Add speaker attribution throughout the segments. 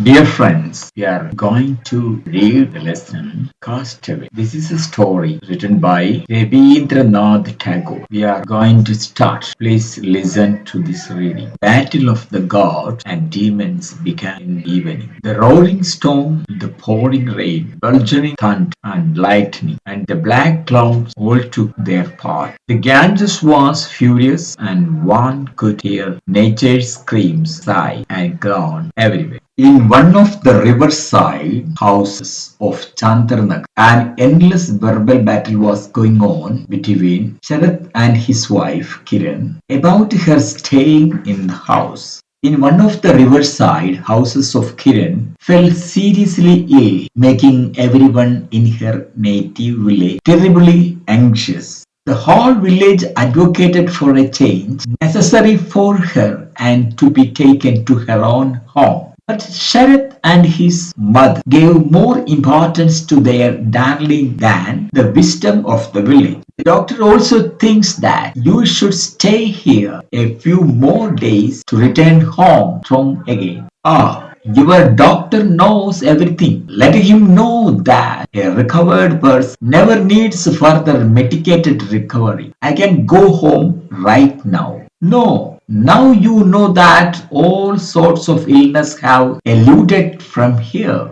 Speaker 1: Dear friends, we are going to read the lesson Castaway. This is a story written by Rabindranath Tagore. We are going to start. Please listen to this reading. Battle of the gods and demons began in the evening. The roaring storm, the pouring rain, burgeoning thunder and lightning, and the black clouds all took their part. The Ganges was furious, and one could hear nature's screams, sigh, and groan everywhere. In one of the riverside houses of Chandranagar, an endless verbal battle was going on between Sharath and his wife Kiran about her staying in the house. In one of the riverside houses of Kiran fell seriously ill, making everyone in her native village terribly anxious. The whole village advocated for a change necessary for her and to be taken to her own home. But Sharath and his mother gave more importance to their darling than the wisdom of the village. The doctor also thinks that you should stay here a few more days to return home from again. Ah, your doctor knows everything. Let him know that a recovered person never needs further medicated recovery. I can go home right now. No, now you know that all sorts of illness have eluded from here.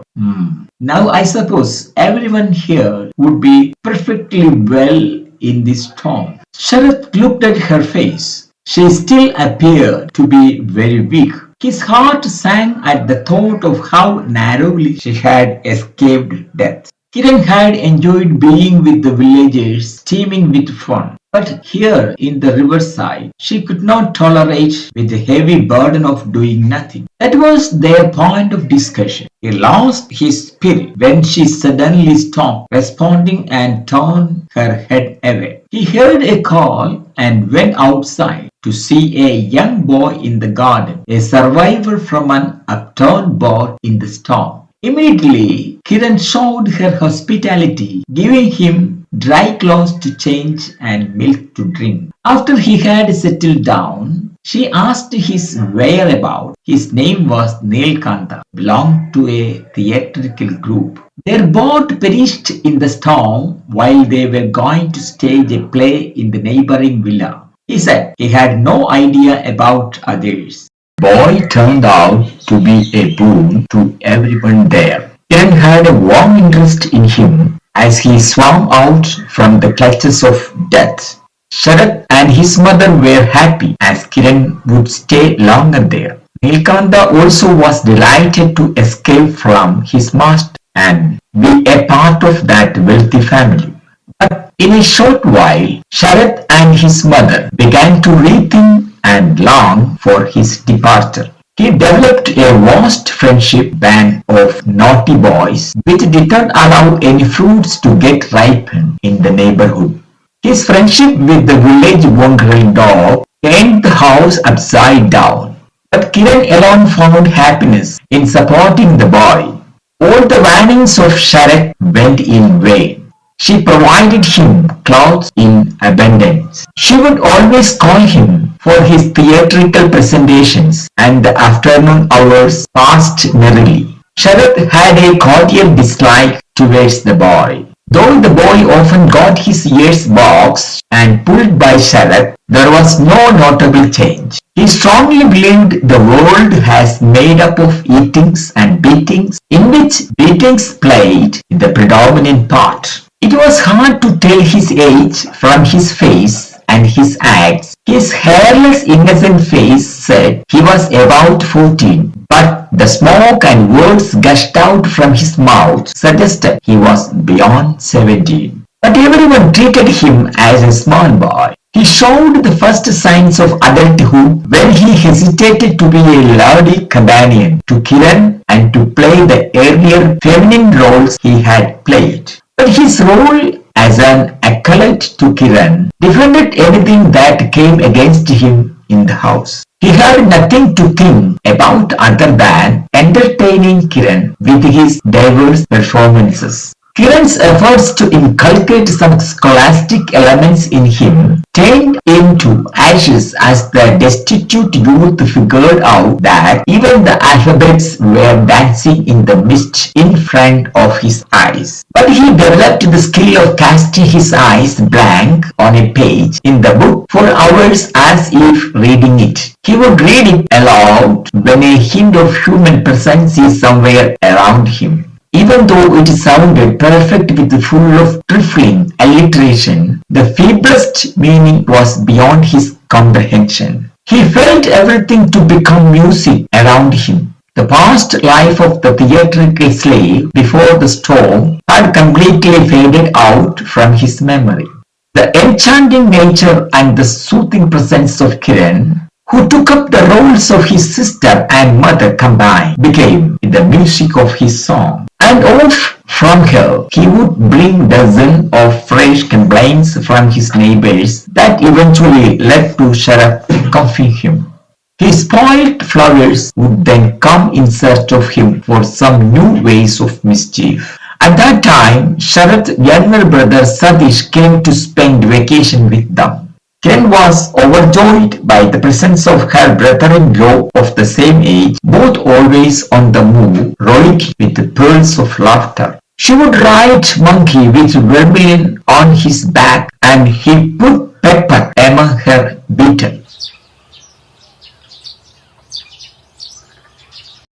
Speaker 1: Now I suppose everyone here would be perfectly well in this storm. Sharath looked at her face. She still appeared to be very weak. His heart sank at the thought of how narrowly she had escaped death. Kiran had enjoyed being with the villagers, teeming with fun. But here in the riverside, she could not tolerate with the heavy burden of doing nothing. That was their point of discussion. He lost his spirit when she suddenly stopped responding and turned her head away. He heard a call and went outside to see a young boy in the garden, a survivor from an upturned boat in the storm. Immediately, Kiran showed her hospitality, giving him dry clothes to change and milk to drink. After he had settled down, she asked his whereabouts. His name was Neelkanta, belonged to a theatrical group. Their boat perished in the storm while they were going to stage a play in the neighboring villa. He said he had no idea about others. Boy turned out to be a boon to everyone there. Kiran had a warm interest in him as he swam out from the clutches of death. Sharath and his mother were happy as Kiran would stay longer there. Nilkanta also was delighted to escape from his master and be a part of that wealthy family. But in a short while, Sharath and his mother began to rethink and long for his departure. He developed a vast friendship band of naughty boys which did not allow any fruits to get ripened in the neighborhood. His friendship with the village mongrel dog turned the house upside down. But Kiran alone found happiness in supporting the boy. All the warnings of Sharath went in vain. She provided him clothes in abundance. She would always call him for his theatrical presentations, and the afternoon hours passed merrily. Sharath had a cordial dislike towards the boy. Though the boy often got his ears boxed and pulled by Sharath, there was no notable change. He strongly believed the world has made up of eatings and beatings, in which beatings played the predominant part. It was hard to tell his age from his face and his acts. His hairless innocent face said he was about 14, but the smoke and words gushed out from his mouth suggested he was beyond 17. But everyone treated him as a small boy. He showed the first signs of adulthood when he hesitated to be a lordly companion to Kiran and to play the earlier feminine roles he had played. But his role as an acolyte to Kiran defended anything that came against him in the house. He had nothing to think about other than entertaining Kiran with his diverse performances. Kiran's efforts to inculcate some scholastic elements in him turned into ashes as the destitute youth figured out that even the alphabets were dancing in the mist in front of his eyes. But he developed the skill of casting his eyes blank on a page in the book for hours as if reading it. He would read it aloud when a hint of human presence is somewhere around him. Even though it sounded perfect with full of trifling alliteration, the feeblest meaning was beyond his comprehension. He felt everything to become music around him. The past life of the theatrical slave before the storm had completely faded out from his memory. The enchanting nature and the soothing presence of Kiran, who took up the roles of his sister and mother combined, became the music of his song. And off from her, he would bring dozens of fresh complaints from his neighbors that eventually led to Sharaf cuffing him. His spoiled flowers would then come in search of him for some new ways of mischief. At that time, Sharat's younger brother Sadish came to spend vacation with them. Kiran was overjoyed by the presence of her brother-in-law of the same age, both always on the move, rollicking with pearls of laughter. She would ride Monkey with vermilion on his back, and he put pepper among her beetle.